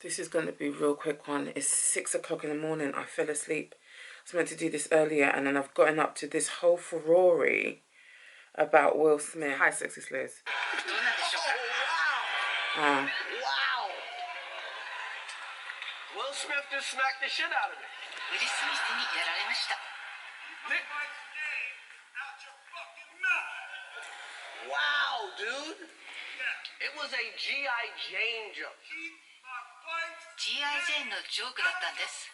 This is going to be a real quick one. It's 6 o'clock in the morning. I fell asleep. I was meant to do this earlier, and then I've gotten up to this whole furore about Will Smith. Hi, Sexy Slays. Wow. Will Smith just smacked the shit out of me. Wow, dude. It was a G.I. Jane joke. G.I. Jane のジョークだったんです。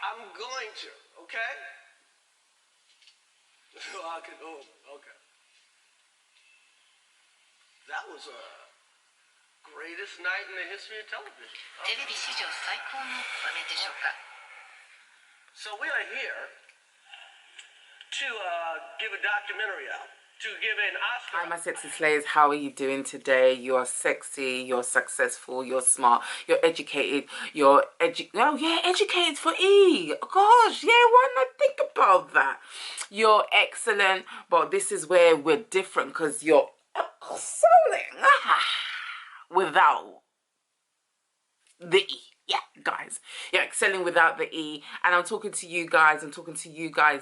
I'm going to, okay? Okay. That was a greatest night in the history of television. テレビ史上最高の場面でしょうか。So we are here to give a documentary out, to give an Oscar. Hi, my sexy slays. How are you doing today? You're sexy, you're successful, you're smart, you're educated, educated for E. Gosh, yeah, why not think about that? You're excellent, but this is where we're different because you're excelling without the E. Yeah, guys, you're excelling without the E. And I'm talking to you guys.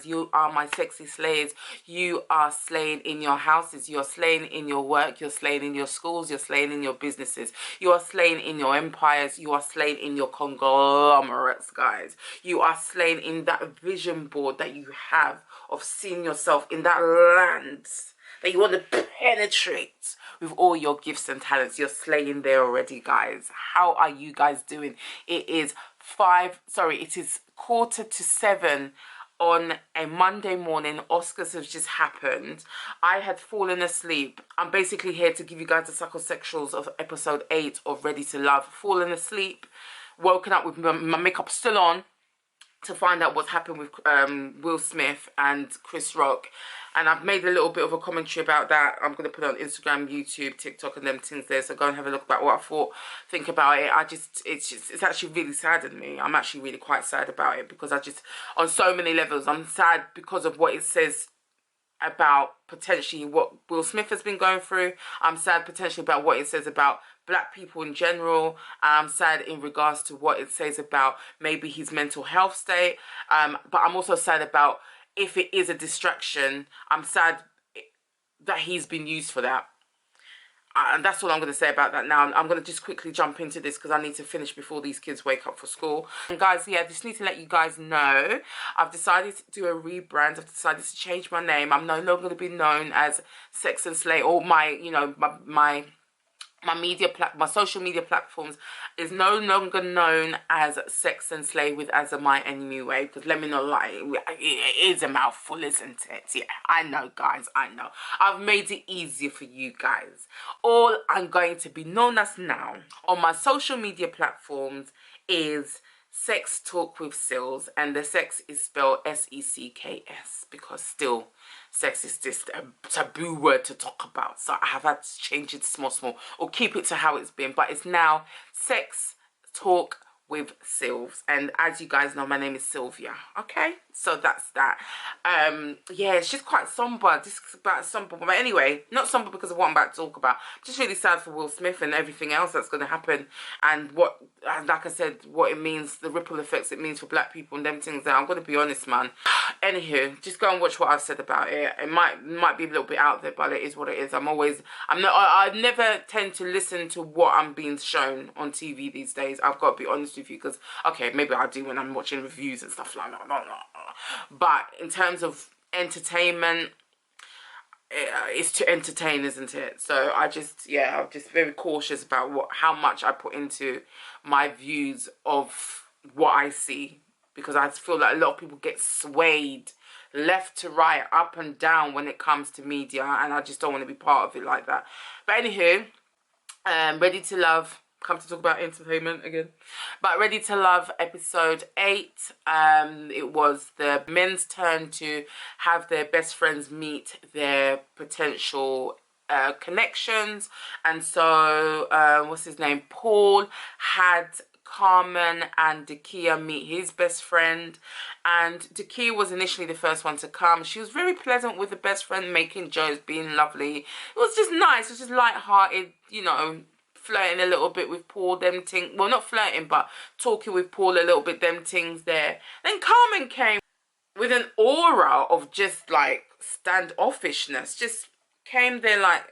You are my sexy slays. You are slaying in your houses. You're slaying in your work. You're slaying in your schools. You're slaying in your businesses. You are slaying in your empires. You are slaying in your conglomerates, guys. You are slaying in that vision board that you have of seeing yourself in that land that you want to penetrate with all your gifts and talents. You're slaying there already, guys. How are you guys doing? It is 7:15 on a Monday morning. Oscars have just happened. I had fallen asleep. I'm basically here to give you guys the psychosexuals of episode 8 of Ready to Love. Fallen asleep, woken up with my makeup still on, to find out what's happened with Will Smith and Chris Rock. And I've made a little bit of a commentary about that. I'm going to put it on Instagram, YouTube, TikTok and them things there. So go and have a look about what I think about it. It's actually really saddened me. I'm actually really quite sad about it because on so many levels, I'm sad because of what it says about potentially what Will Smith has been going through. I'm sad potentially about what it says about black people in general. I'm sad in regards to what it says about maybe his mental health state. But I'm also sad about if it is a distraction. I'm sad that he's been used for that. And that's all I'm going to say about that now. I'm going to just quickly jump into this because I need to finish before these kids wake up for school. And guys, yeah, I just need to let you guys know I've decided to do a rebrand. I've decided to change my name. I'm no longer going to be known as Sex and Slay, or my social media platforms is no longer known as Sex and Slay with as a my anyway, because let me not lie, it is a mouthful, isn't it? Yeah, I know, guys, I know. I've made it easier for you guys. All I'm going to be known as now on my social media platforms is Secks Talk with Sylvs, and the sex is spelled S-E-C-K-S because still sex is just a taboo word to talk about, so I have had to change it small or keep it to how it's been, but it's now Secks Talk with Sylvs. And as you guys know, my name is Sylvia. Okay, so that's that. Yeah, it's just quite somber. This is about somber, but anyway, not somber because of what I'm about to talk about. I'm just really sad for Will Smith and everything else that's going to happen, and like I said, what it means, the ripple effects it means for black people and them things. That I'm going to be honest, man. Anywho, just go and watch what I've said about it. It might be a little bit out there, but it is what it is. I never tend to listen to what I'm being shown on TV these days. I've got to be honest with you, because okay, maybe I do when I'm watching reviews and stuff like that. But in terms of entertainment, it's to entertain, isn't it? So I'm just very cautious about how much I put into my views of what I see, because I feel like a lot of people get swayed left to right, up and down when it comes to media, and I just don't want to be part of it like that. But anywho, Ready to Love, come to talk about entertainment again, but Ready to Love episode 8, it was the men's turn to have their best friends meet their potential connections. And so what's his name, Paul, had Carmen and Dakiya meet his best friend, and Dakiya was initially the first one to come. She was very pleasant with the best friend, making jokes, being lovely. It was just nice, it was just light-hearted, you know, flirting a little bit with Paul, them ting. Well, not flirting, but talking with Paul a little bit, them things there. Then Carmen came with an aura of just like standoffishness, just came there like,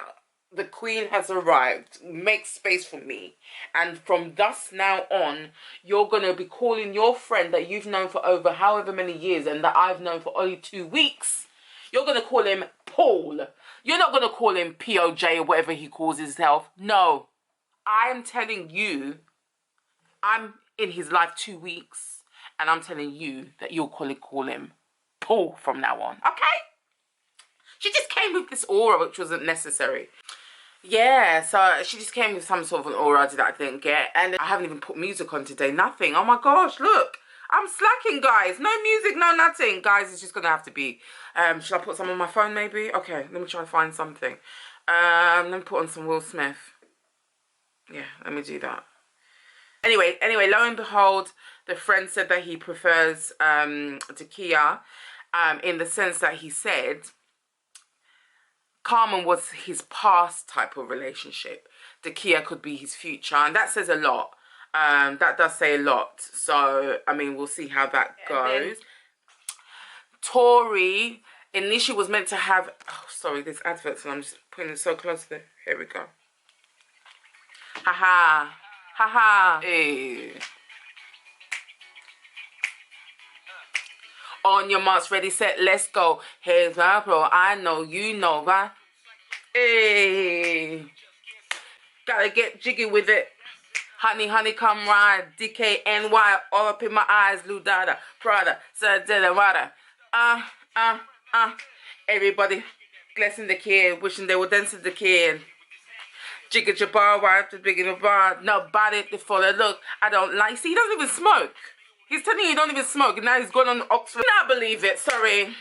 the queen has arrived, make space for me, and from thus now on you're gonna be calling your friend that you've known for over however many years and that I've known for only 2 weeks, you're gonna call him Paul. You're not gonna call him POJ or whatever he calls himself. No, I'm telling you, I'm in his life 2 weeks, and I'm telling you that you'll call him Paul from now on, okay? She just came with this aura which wasn't necessary. Yeah, so she just came with some sort of an aura that I didn't get. And I haven't even put music on today, nothing. Oh my gosh, look. I'm slacking, guys. No music, no nothing. Guys, it's just going to have to be... should I put some on my phone, maybe? Okay, let me try to find something. Let me put on some Will Smith. Yeah, let me do that. Anyway, lo and behold, the friend said that he prefers Dakiya, in the sense that he said Carmen was his past type of relationship. Dakiya could be his future, and that says a lot. That does say a lot. So, I mean, we'll see how that goes. Tory initially was meant to have... Oh, sorry, there's adverts, and I'm just putting it so close to there. Here we go. Haha. Haha. Hey. On your marks, ready, set, let's go. Here's my bro. I know, you know, right? Hey. Gotta get jiggy with it. Honey, honey, come ride. DKNY, all up in my eyes. Ludada, Prada, Sadella, Rada. Everybody blessing the kid, wishing they were dancing the kid. Jigga jabbar, right to big in the bar. Nobody before they look. I don't like. See, he doesn't even smoke. He's telling you he don't even smoke. And now he's going on Oxford. I can't believe it. Sorry.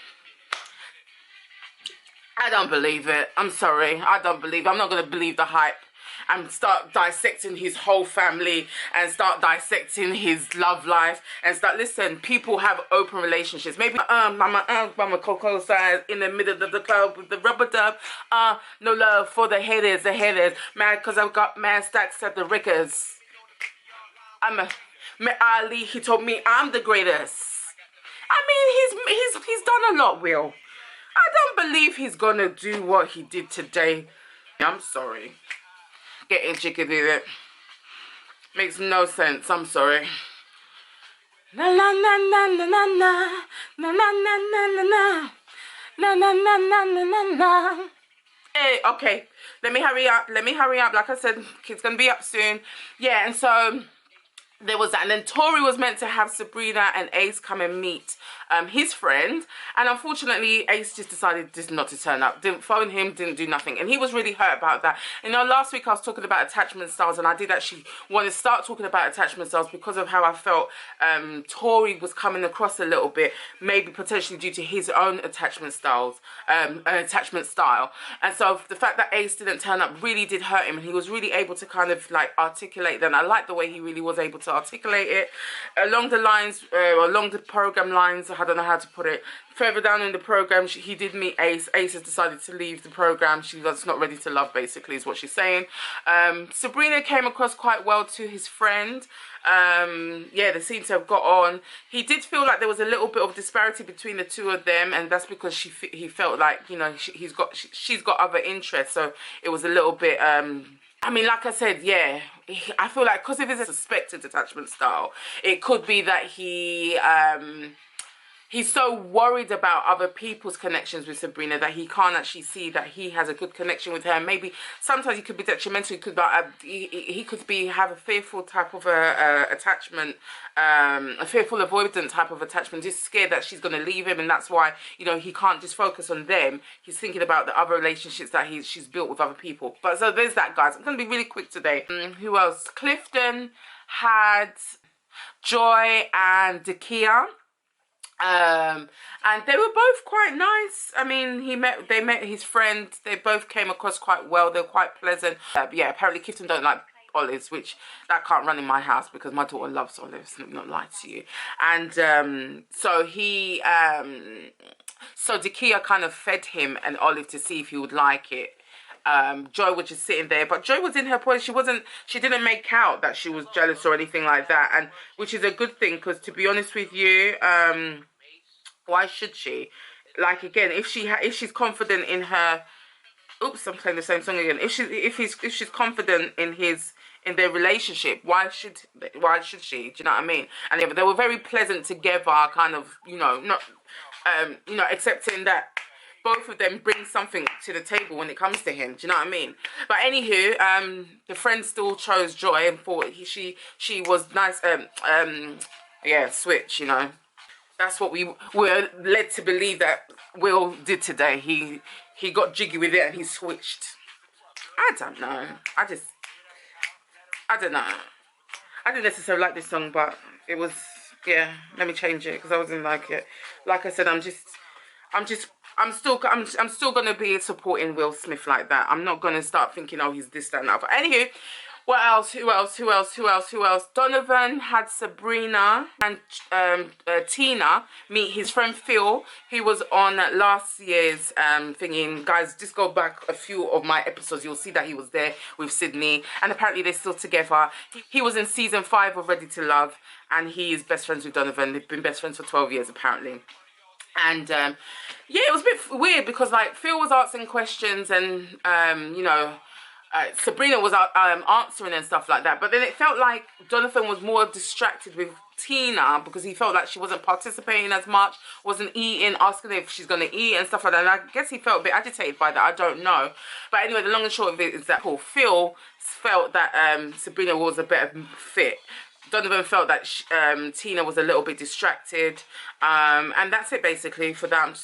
I don't believe it. I'm sorry. I don't believe it. I'm not going to believe the hype and start dissecting his whole family and start dissecting his love life and start... Listen, people have open relationships. Maybe mama cocoa size in the middle of the club with the rubber dub. No love for the haters, mad because I've got mad stacks at the Rickers. Ali, he told me I'm the greatest. I mean, he's done a lot, Will. I don't believe he's gonna do what he did today. I'm sorry. Getting jiggy with it makes no sense. I'm sorry. Na na na na na na na na na na na na na na na na na na. Hey, okay. Let me hurry up. Like I said, kid's gonna be up soon. Yeah, and so there was that, and then Tory was meant to have Sabrina and Ace come and meet his friend, and unfortunately Ace just decided just not to turn up, didn't phone him, didn't do nothing, and he was really hurt about that. You know, last week I was talking about attachment styles, and I did actually want to start talking about attachment styles because of how I felt Tory was coming across a little bit, maybe potentially due to his own attachment style, and so the fact that Ace didn't turn up really did hurt him, and he was really able to kind of like articulate that. And I like the way he really was able to articulate it along the lines, along the program lines. I don't know how to put it. Further down in the program, he did meet Ace. Ace has decided to leave the program. She's not ready to love, basically, is what she's saying. Sabrina came across quite well to his friend. Yeah, they seem to have got on. He did feel like there was a little bit of disparity between the two of them, and that's because he felt like, you know, she's got other interests, so it was a little bit I mean, like I said, yeah, I feel like because of his suspected attachment style, it could be that he's so worried about other people's connections with Sabrina that he can't actually see that he has a good connection with her. Maybe sometimes he could be detrimental. He could have a fearful type of attachment, a fearful avoidant type of attachment, just scared that she's going to leave him, and that's why, you know, he can't just focus on them. He's thinking about the other relationships that she's built with other people. But so there's that, guys. I'm going to be really quick today. Who else? Clifton had Joi and Dakiya. And they were both quite nice. I mean, they met his friend. They both came across quite well. They're quite pleasant. Yeah, apparently Clifton don't like olives, which that can't run in my house because my daughter loves olives. Let me not lie to you. And so Dakiya kind of fed him an olive to see if he would like it. Joi was just sitting there, but Joi was in her point. She didn't make out that she was jealous or anything like that, and which is a good thing, because to be honest with you, why should she? Like, again, if she's confident in her, oops, I'm playing the same song again. If she's confident in their relationship, why should she? Do you know what I mean? And they were very pleasant together, kind of, not accepting that both of them bring something to the table when it comes to him. Do you know what I mean? But anywho, the friend still chose Joi and thought she was nice. Switch. That's what we were led to believe that Will did today. He got jiggy with it and he switched. I don't know. I don't know. I didn't necessarily like this song, but it was, yeah, let me change it because I wasn't like it. Like I said, I'm still gonna be supporting Will Smith like that. I'm not gonna start thinking, oh, he's this, that, and that. But anywho, what else? Who else? Donovan had Sabrina and Tina meet his friend Phil. He was on last year's thingy. Guys, just go back a few of my episodes. You'll see that he was there with Sydney. And apparently they're still together. He was in season 5 of Ready to Love. And he is best friends with Donovan. They've been best friends for 12 years, apparently. And, yeah, it was a bit weird because, like, Phil was asking questions and, Sabrina was answering and stuff like that. But then it felt like Donovan was more distracted with Tina because he felt like she wasn't participating as much, wasn't eating, asking if she's going to eat and stuff like that. And I guess he felt a bit agitated by that. I don't know. But anyway, the long and short of it is that Phil felt that Sabrina was a better fit. Donovan felt that Tina was a little bit distracted, and that's it basically for that.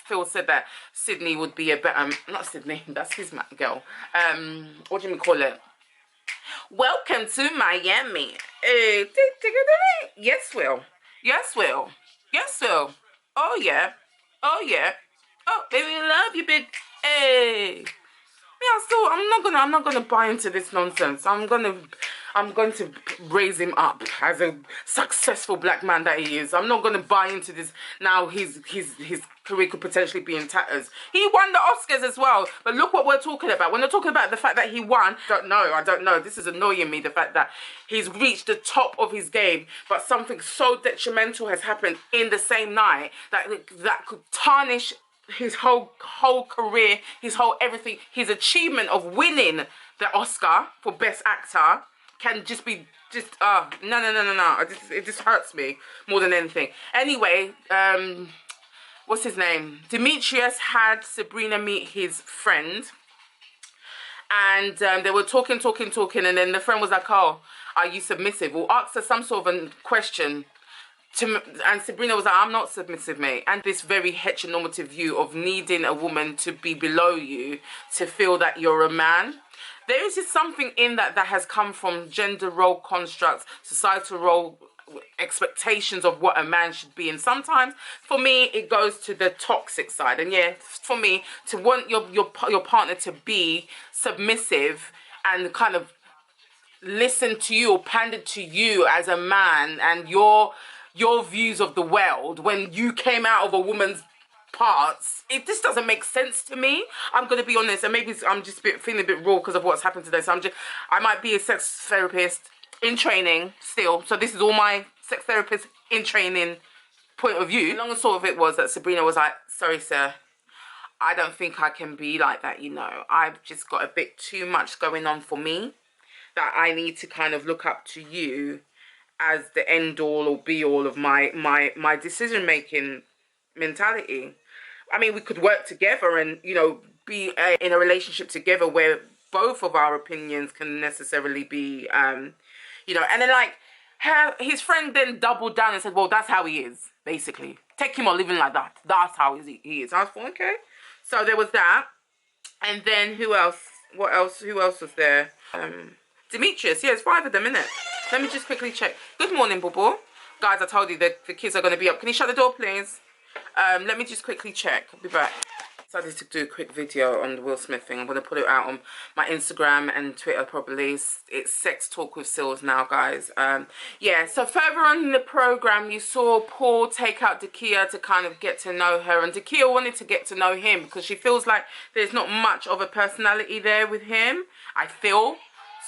Phil said that Sydney would be a better, not Sydney, that's his girl. What do you call it? Welcome to Miami. Yes, Will. Yes, Will. Yes, Will. Oh yeah. Oh yeah. Oh, baby, love you, big. Hey. Yeah, I'm not gonna buy into this nonsense. I'm going to raise him up as a successful black man that he is. I'm not going to buy into this. Now his career could potentially be in tatters. He won the Oscars as well. But look what we're talking about. When they're talking about the fact that he won, I don't know. This is annoying me, the fact that he's reached the top of his game, but something so detrimental has happened in the same night that could tarnish his whole career, his whole everything. His achievement of winning the Oscar for Best Actor can just be no. It just hurts me more than anything. Anyway, what's his name? Demetrius had Sabrina meet his friend, and they were talking, and then the friend was like, "Oh, are you submissive?" Or asked her some sort of a question. And Sabrina was like, I'm not submissive, mate. And this very heteronormative view of needing a woman to be below you to feel that you're a man. There is just something in that has come from gender role constructs, societal role expectations of what a man should be. And sometimes, for me, it goes to the toxic side. And yeah, for me, to want your partner to be submissive and kind of listen to you or pander to you as a man and your views of the world when you came out of a woman's parts, it just doesn't make sense to me. I'm going to be honest, and maybe I'm just feeling a bit raw because of what's happened today. So I might be a sex therapist in training still. So this is all my sex therapist in training point of view. The long and short of it was that Sabrina was like, sorry, sir, I don't think I can be like that, I've just got a bit too much going on for me that I need to kind of look up to you as the end all or be all of my decision making mentality. I mean, we could work together and be in a relationship together where both of our opinions can necessarily be and then like his friend then doubled down and said, well, that's how he is, basically. Take him or living like that. That's how he is. I was like, okay. So there was that. And then who else? Who else was there? Demetrius. Yeah, it's 5 of them, innit? Let me just quickly check. Good morning, Bubble. Guys, I told you that the kids are going to be up. Can you shut the door, please? Let me just quickly check. I'll be back. decided to do a quick video on the Will Smith thing. I'm going to put it out on my Instagram and Twitter probably. It's Sex Talk with Sylvs now, guys. Yeah, so further on in the program, you saw Paul take out Dakiya to kind of get to know her. And Dakiya wanted to get to know him because she feels like there's not much of a personality there with him, I feel.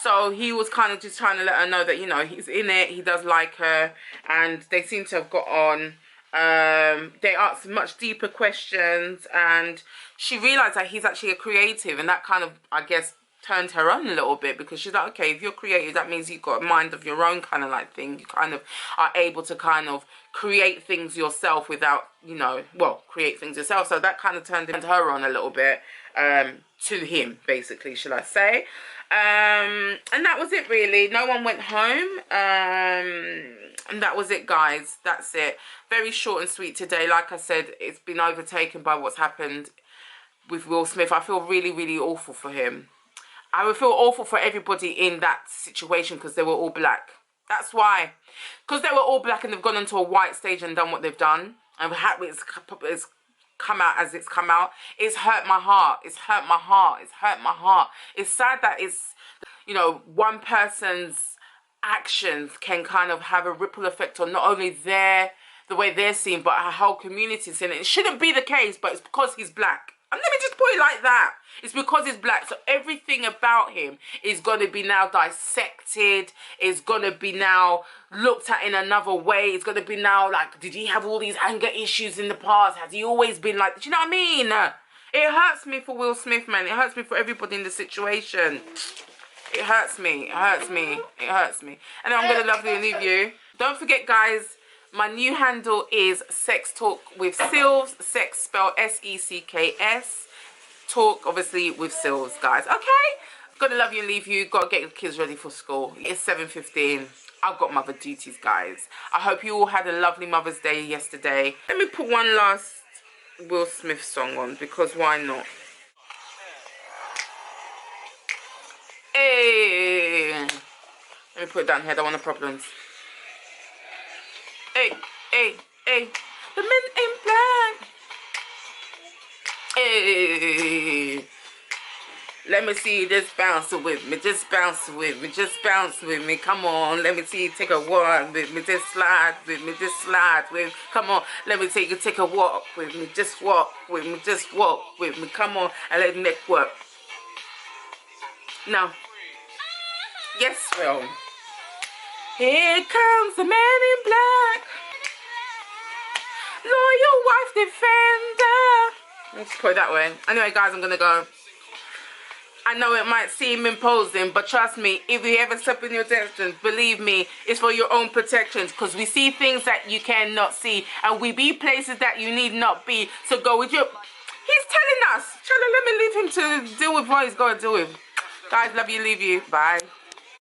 So he was kind of just trying to let her know that, you know, he's in it, he does like her, and they seem to have got on. They asked much deeper questions, and she realized that he's actually a creative, and that kind of, I guess, turned her on a little bit, because she's like, okay, if you're creative, that means you've got a mind of your own, kind of like thing. You kind of are able to kind of create things yourself without, you know, well, create things yourself. So that kind of turned her on a little bit, to him, basically, shall I say. And that was it, really. No one went home, and that was it, guys. That's it. Very short and sweet today. Like I said, it's been overtaken by what's happened with Will Smith. I feel really, really awful for him. I would feel awful for everybody in that situation, because they were all black. That's why. Because they were all black and they've gone onto a white stage and done what they've done. And it's come out as it's come out. It's hurt my heart. It's hurt my heart. It's hurt my heart. It's sad that it's, you know, one person's actions can kind of have a ripple effect on not only the way they're seen, but our whole community seen it. It shouldn't be the case, but it's because he's black. And let me just put it like that. It's because he's black. So everything about him is going to be now dissected. It's going to be now looked at in another way. It's going to be now like, did he have all these anger issues in the past? Has he always been like, do you know what I mean? It hurts me for Will Smith, man. It hurts me for everybody in the situation. It hurts me. It hurts me. It hurts me. And I'm going to love you and leave you. Don't forget, guys, my new handle is Sex Talk with Sylvs. Sex spelled S-E-C-K-S. Talk, obviously, with Sylvs, guys. Okay? Gotta love you and leave you. Gotta get your kids ready for school. It's 7:15. I've got mother duties, guys. I hope you all had a lovely Mother's Day yesterday. Let me put one last Will Smith song on, because why not? Hey! Let me put it down here. I don't want no problems. Hey, hey, hey. The men in black. Hey. Let me see you just bounce with me. Just bounce with me. Just bounce with me. Come on. Let me see you take a walk with me. Just slide with me. Just slide with me. Come on. Let me take you take a walk with me. Just walk with me. Just walk with me. Come on. And let the neck work. Now. Yes, Will. Here comes the man in black. Loyal wife defender. Let's put it that way. Anyway, guys, I'm going to go. I know it might seem imposing, but trust me, if you ever step in your distance, believe me, it's for your own protections, because we see things that you cannot see, and we be places that you need not be. So go with your... He's telling us. Let me leave him to deal with what he's got to deal with. Guys, love you, leave you. Bye.